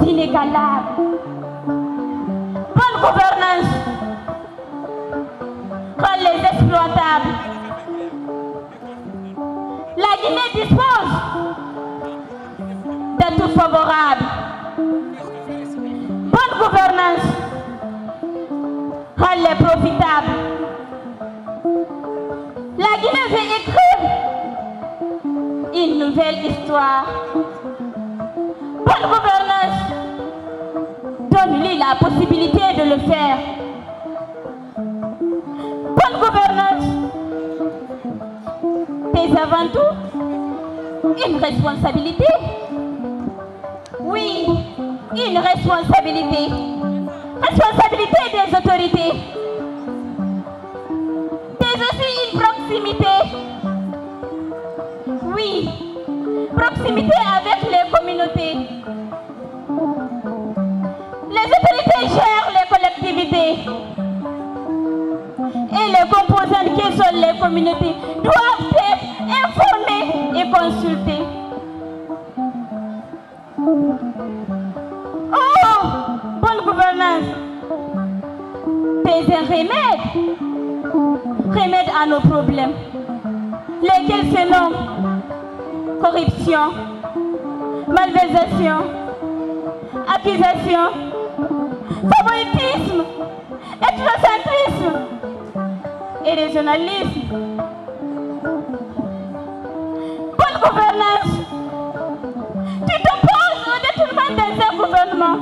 inégalables. Bonne gouvernance rend les exploitables. La Guinée dispose d'atouts favorables. Bonne gouvernance rend les profitables. La Guinée veut écrire une nouvelle histoire. Bonne gouvernance donne-lui la possibilité de le faire. Bonne gouvernance, c'est avant tout une responsabilité. Oui, une responsabilité. Responsabilité des autorités. C'est aussi une proximité. Oui, proximité avec les communautés. Les autorités gèrent les collectivités. Et les composantes qui sont les communautés doivent être informées et consultées. Oh, bonne gouvernance, c'est un remède à nos problèmes, lesquels se nomment corruption, malversation, accusation, favoritisme, ethnocentrisme et régionalisme. Bonne gouvernance, tu t'opposes au détournement de ce gouvernement.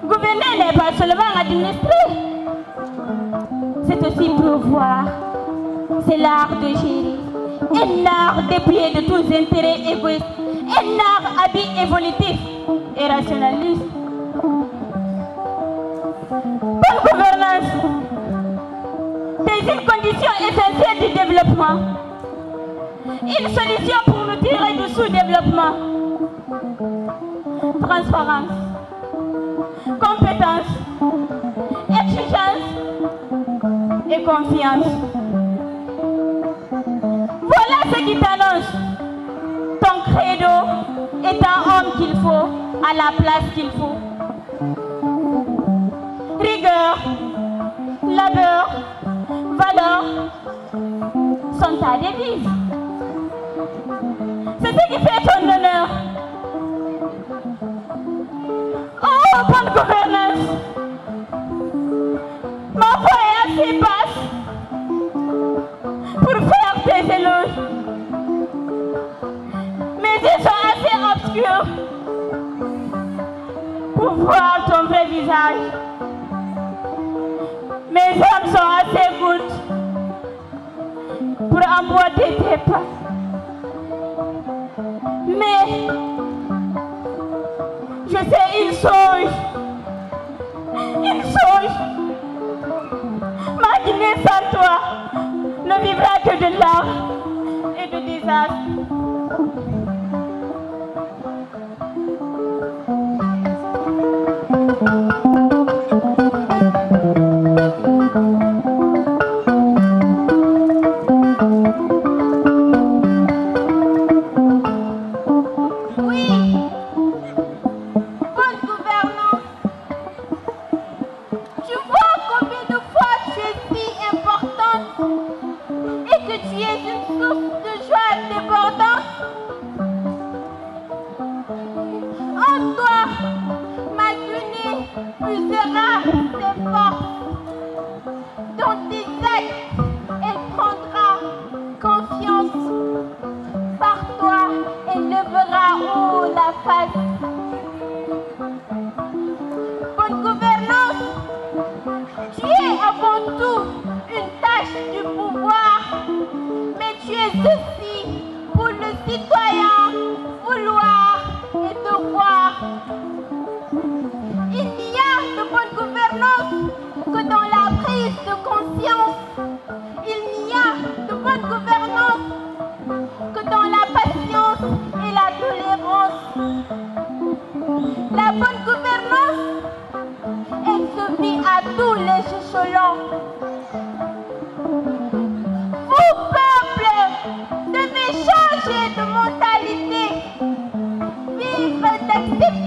Gouverner n'est pas seulement administrer, c'est aussi pouvoir. C'est l'art de gérer, un art dépouillé de tous intérêts égoïstes, un art habit évolutif et rationaliste. Bonne gouvernance, c'est une condition essentielle du développement, une solution pour nous tirer du sous-développement. Transparence, compétence, exigence et confiance. Voilà ce qui t'annonce. Ton credo est un homme qu'il faut à la place qu'il faut. Rigueur, labeur, valeur sont ta devise. C'est ce qui fait ton honneur. Oh, bonne gouvernance. Ma voix est assez basse pour faire tes éloges. Mes yeux sont assez obscurs pour voir ton vrai visage. Mes âmes sont assez gouttes pour emboîter tes pas. Mais je sais une chose. Ma Guinée sans toi ne vivra que de larmes et de désastres.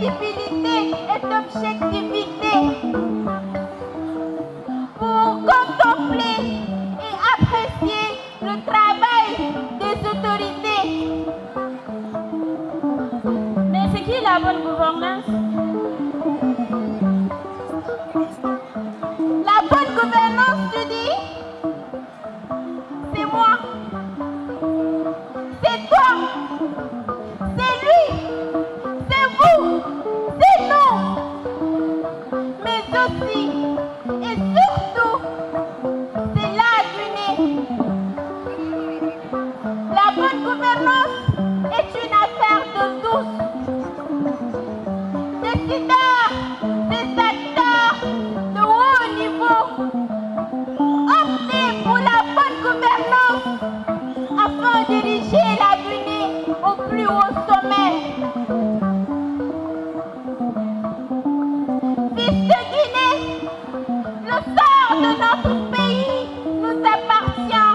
crédibilité et d'objectivité pour contempler et apprécier le travail des autorités. Mais c'est qui la bonne gouvernance? La bonne gouvernance, tu dis? C'est moi. C'est toi. C'est lui. C'est vous. C'est nous. Mais aussi et surtout, c'est la Guinée. La bonne gouvernance est une affaire de tous. Décideurs, des acteurs de haut niveau, optez pour la bonne gouvernance afin de diriger la Guinée au plus haut sommet. Fils de Guinée, le sort de notre pays nous appartient.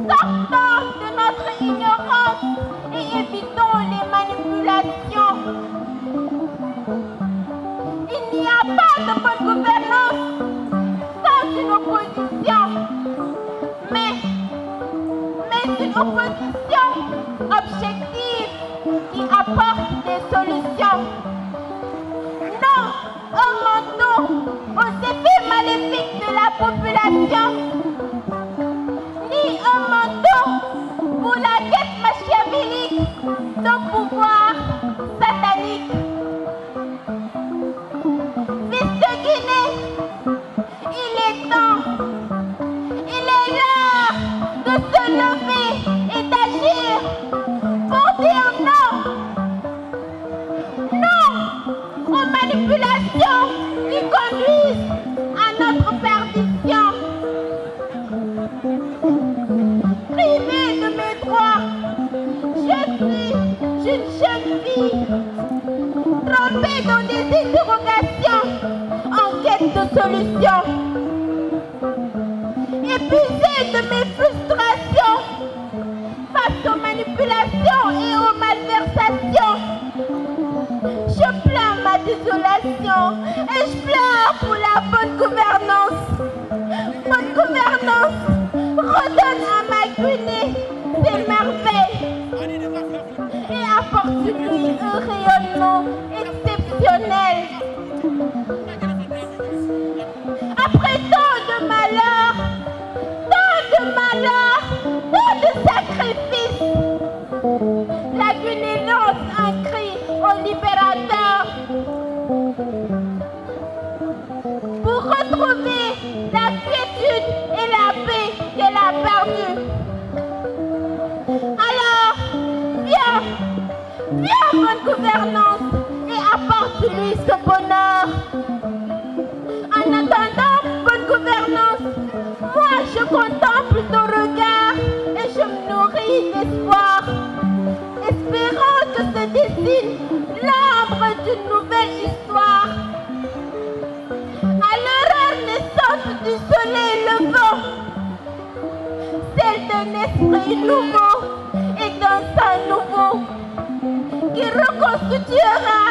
Sortons de notre ignorance et évitons les manipulations. Il n'y a pas de bonne gouvernance sans une opposition, mais une opposition objective qui apporte des solutions. Non un manteau aux effets maléfiques de la population, ni un manteau pour la quête machiavélique d'un pouvoir satanique. Fils de Guinée, il est temps, il est l'heure de se lever et d'agir pour dire non. Non aux manipulations qui conduisent à notre perdition. Privée de mes droits, je suis une jeune fille, trempée dans des interrogations, en quête de solutions. Épuisée de mes frustrations, face aux manipulations et aux malversations. Je plains ma désolation et je pleure pour la bonne gouvernance. Bonne gouvernance, redonne à ma Guinée ses merveilles et apporte-lui un rayonnement exceptionnel. Après tant de malheurs, tant de sacrifices, la Guinée lance un cri au libérateur pour retrouver la quiétude et la paix qu'elle a perdue. Alors, viens, bonne gouvernance, et apporte-lui ce bonheur. En attendant, bonne gouvernance, moi je contemple ton regard et je me nourris d'espoir, espérant que se dessine l'ombre d'une nouvelle histoire. À l'heure naissante du soleil levant, celle d'un esprit nouveau et d'un sang nouveau, qui reconstituera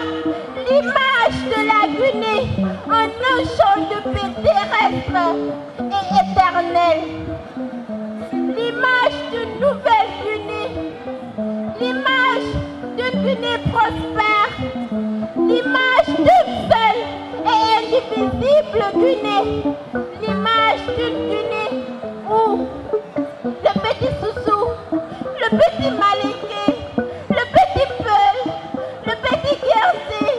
l'image de la Guinée en un champ de paix terrestre et éternel. L'image d'une nouvelle Guinée, l'image d'une Guinée prospère, l'image d'une seule et indivisible Guinée, l'image d'une Guinée où le petit Soussou, le petit Malinké, le petit Peul, le petit Guernsey,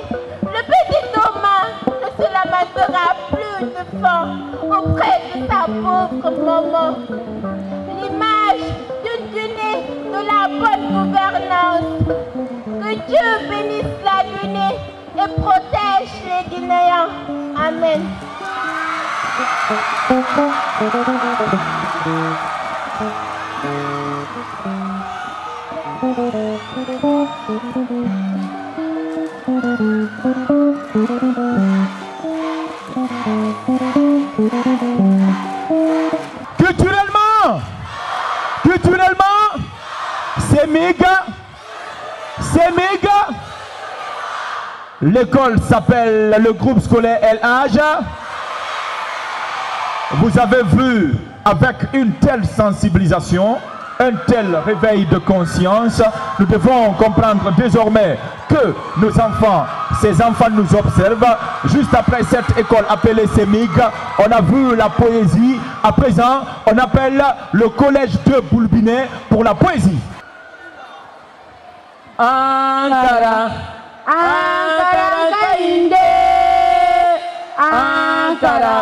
le petit Thomas ne se lamentera plus de faim auprès de sa pauvre maman. L'image d'une Guinée de la bonne gouvernance. Que Dieu bénisse la Guinée et protège les Guinéens. Amen. Culturellement, c'est méga, L'école s'appelle le groupe scolaire LH. Vous avez vu, avec une telle sensibilisation, un tel réveil de conscience, nous devons comprendre désormais que nos enfants, ces enfants nous observent. Juste après cette école appelée CEMIG, on a vu la poésie. À présent, on appelle le collège de Boulbinet pour la poésie. Ankara, Ankara kainde, Ankara,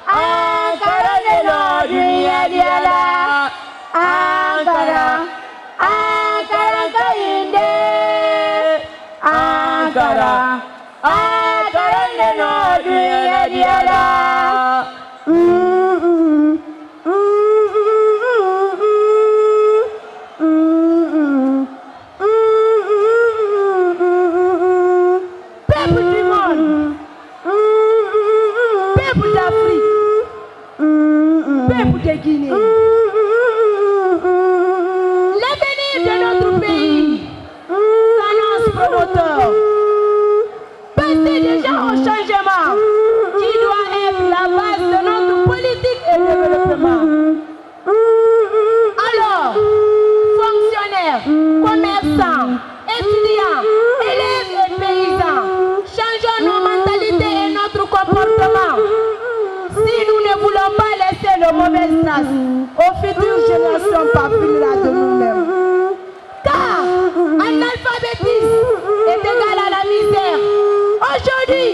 Ankara de dunia diala, Ankara, Ankara kainde, Ankara, Ankara de dunia diala. Guinée. L'avenir de notre pays s'annonce promoteur. Passez déjà au changement qui doit être la base de notre politique et développement. Alors, fonctionnaires, commerçants, étudiants, élèves et paysans, changeons nos mentalités et notre comportement. Si nous ne voulons pas laisser de mauvaises traces aux futures générations parvenir de nous-mêmes. Car analphabétisme est égal à la misère. Aujourd'hui,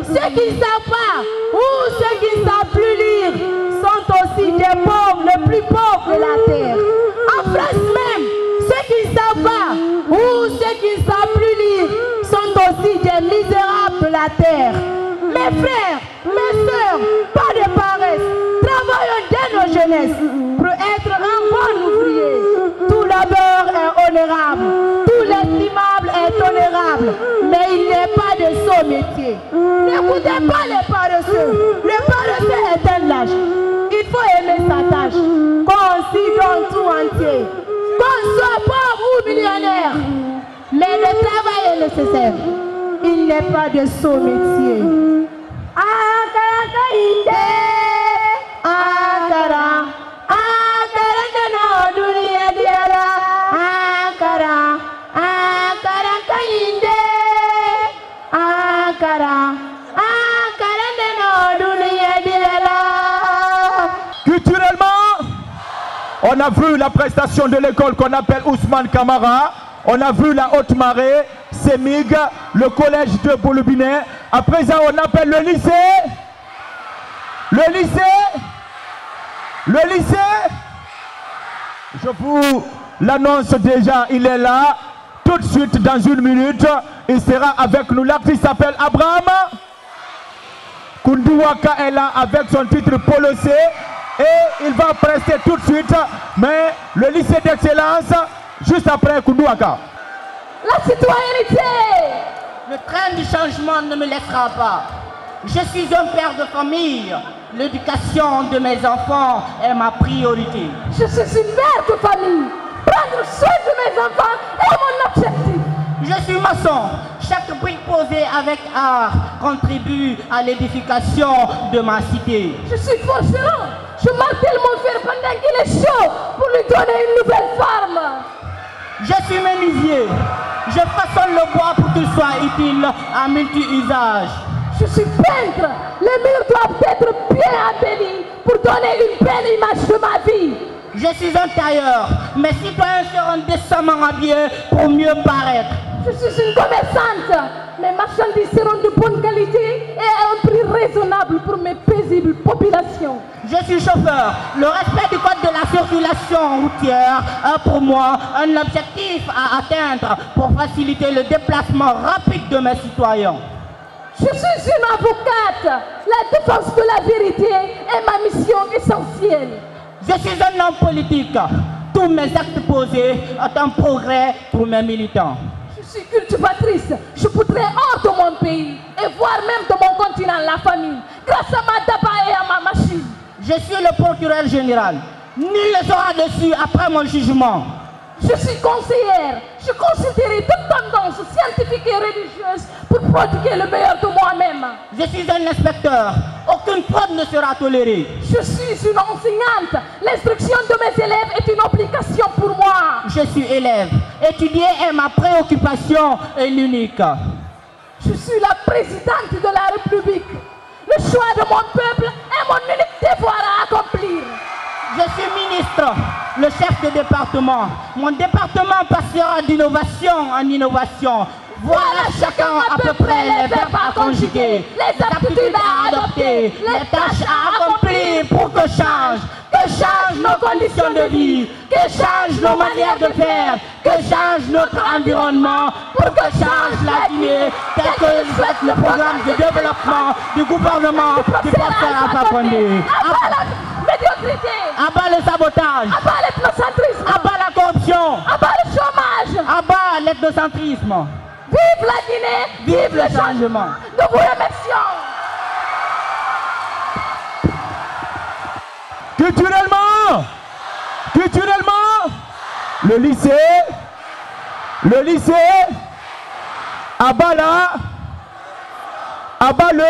ceux qui ne savent pas ou ceux qui ne savent plus lire sont aussi des pauvres, les plus pauvres de la terre. En France même, ceux qui ne savent pas ou ceux qui ne savent plus lire sont aussi des misérables de la terre. Mes frères, mes sœurs, pas de paresse, travaillons dès nos jeunesses pour être un bon ouvrier. Tout labeur est honorable, tout l'estimable est honorable, mais il n'est pas de son métier. N'écoutez pas les paresseux, le paresseux est un lâche. Il faut aimer sa tâche, qu'on s'y donne tout entier, qu'on soit pauvre ou millionnaire, mais le travail est nécessaire. Il n'est pas de son métier. Ankara kainde, Ankara, Ankara de dunia diala, Ankara, Ankara kainde, Ankara, Ankara de dunia diala. Culturellement, on a vu la prestation de l'école qu'on appelle Ousmane Camara. On a vu la Haute-Marée, CEMIG, le collège de Boulbinet. À présent, on appelle le lycée. Le lycée. Le lycée. Je vous l'annonce déjà, il est là. Tout de suite, dans une minute, il sera avec nous. L'artiste s'appelle Abraham. Kunduwaka est là avec son titre Polosé. Et il va prester tout de suite. Mais le lycée d'excellence, juste après Kunduwaka. La citoyenneté. Le train du changement ne me laissera pas. Je suis un père de famille. L'éducation de mes enfants est ma priorité. Je suis une mère de famille. Prendre soin de mes enfants est mon objectif. Je suis maçon. Chaque brique posée avec art contribue à l'édification de ma cité. Je suis forceron. Je martèle mon fer pendant qu'il est chaud pour lui donner une nouvelle forme. Je suis menuisier. Je façonne le bois pour qu'il soit utile à multi-usage. Je suis peintre. Les murs doivent être bien embellis pour donner une belle image de ma vie. Je suis un tailleur. Mes citoyens seront décemment habillés pour mieux paraître. Je suis une commerçante. Mes marchandises seront de bonne qualité et à un prix raisonnable pour mes paisibles populations. Je suis chauffeur. Le respect du code de la circulation routière est pour moi un objectif à atteindre pour faciliter le déplacement rapide de mes citoyens. Je suis une avocate. La défense de la vérité est ma mission essentielle. Je suis un homme politique. Tous mes actes posés sont un progrès pour mes militants. Je suis cultivatrice. Je voudrais hors de mon pays et voire même de mon continent la famille, grâce à ma daba et à ma machine. Je suis le procureur général. Nul ne sera dessus après mon jugement. Je suis conseillère. Je consulterai toute tendance scientifique et religieuse pour prodiguer le meilleur de moi-même. Je suis un inspecteur. Aucune fraude ne sera tolérée. Je suis une enseignante. L'instruction de mes élèves est une obligation pour moi. Je suis élève. Étudier est ma préoccupation et l'unique. Je suis la présidente de la République. Le choix de mon peuple est mon unique devoir à accomplir. Je suis ministre, le chef de département. Mon département passera d'innovation en innovation. Voilà chacun à peu près les verbes à conjuguer, les aptitudes à adopter, les tâches à accomplir pour que changent nos conditions de vie, que changent nos manières de faire, que change notre environnement, pour que change la Guinée, tel que le souhaite le programme de développement du gouvernement du professeur Alpha Condé. Abat la médiocrité, Abat le sabotage, abat l'ethnocentrisme, abat la corruption, abat le chômage, abat l'ethnocentrisme. Vive la Guinée, Vive le changement. Nous vous remercions. Culturellement, le lycée, abat le.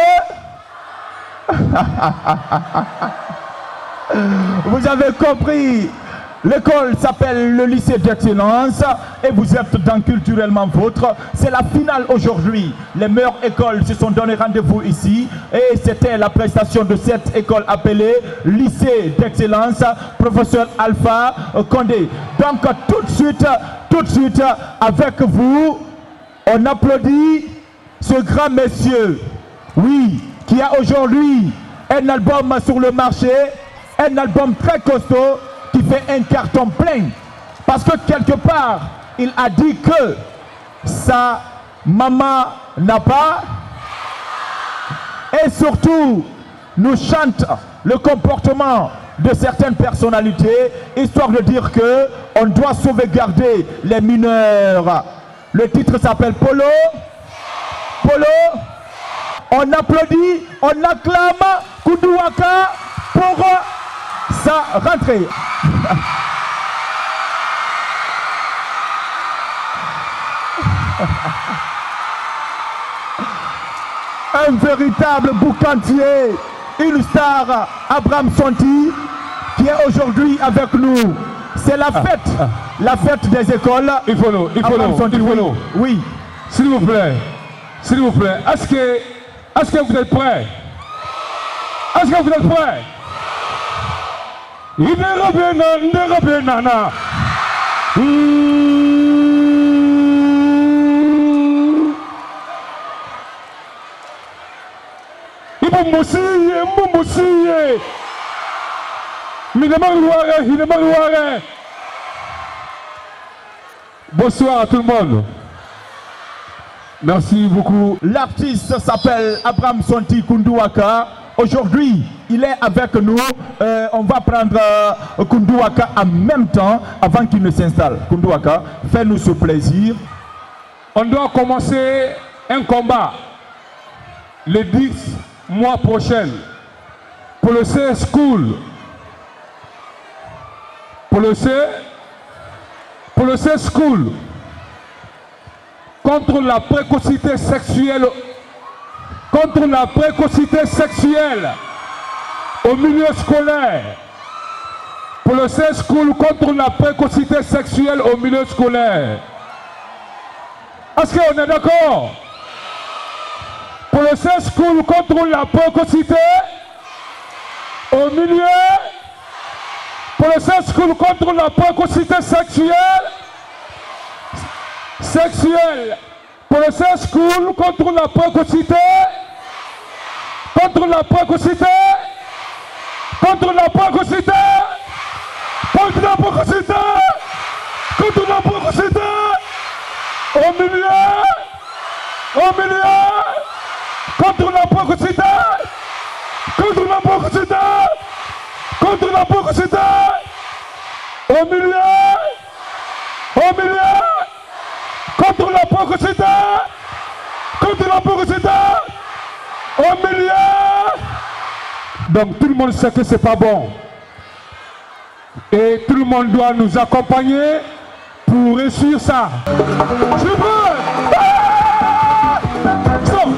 Vous avez compris. L'école s'appelle le lycée d'excellence et vous êtes dans Culturellement Vôtre. C'est la finale aujourd'hui. Les meilleures écoles se sont donné rendez-vous ici et c'était la prestation de cette école appelée lycée d'excellence, professeur Alpha Condé. Donc tout de suite avec vous, on applaudit ce grand monsieur, oui, qui a aujourd'hui un album sur le marché, un album très costaud, qui fait un carton plein. Parce que quelque part, il a dit que sa maman n'a pas. Et surtout, nous chante le comportement de certaines personnalités, histoire de dire que on doit sauvegarder les mineurs. Le titre s'appelle Polo. Polo. On applaudit, on acclame Koundou Waka pour sa rentrée. Un véritable boucantier, une star, Abraham Sonti, qui est aujourd'hui avec nous. C'est la fête des écoles. Il faut l'eau. Oui. S'il vous plaît, est-ce que vous êtes prêts? Est-ce que vous êtes prêts? Nana. Bonsoir à tout le monde. Merci beaucoup. L'artiste s'appelle Abraham Sonti Koundou Waka. Aujourd'hui, il est avec nous. On va prendre Koundou Waka en même temps avant qu'il ne s'installe. Koundou Waka, fais-nous ce plaisir. On doit commencer un combat le 10 mois prochain pour le C School. Pour le C School. Contre la précocité sexuelle. Contre la précocité sexuelle au milieu scolaire. Pour le C School contre la précocité sexuelle au milieu scolaire. Est-ce qu'on est d'accord? Pour le C School contre la précocité au milieu. Pour le C School contre la précocité sexuelle. Pour le C School contre la précocité. Contre la précocité. Contre la précocité. Contre la précocité. Contre la précocité. Au milieu. Au milieu. Contre la précocité. Contre la précocité. Contre la précocité. Au milieu. Au milieu. Contre la précocité. Contre la précocité. Au milieu. Donc tout le monde sait que c'est pas bon. Et tout le monde doit nous accompagner pour réussir ça. Je suis prêt. Stop.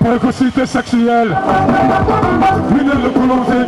Précocité sexuelle. Minel le prolongé,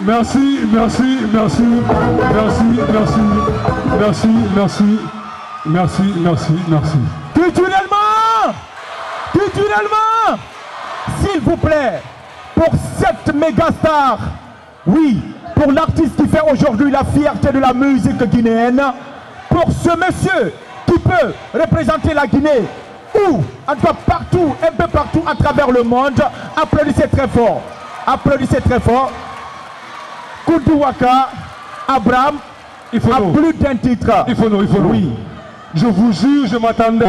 Merci, merci, merci, merci, merci, merci, merci, merci, merci, merci. Culturellement, culturellement, s'il vous plaît, pour cette méga star, oui, pour l'artiste qui fait aujourd'hui la fierté de la musique guinéenne, pour ce monsieur qui peut représenter la Guinée, ou en tout cas partout, un peu partout à travers le monde, applaudissez très fort, applaudissez très fort. Koudouaka, Abraham, il faut a plus d'un titre. Il faut. Oui. Je vous jure, je m'attendais.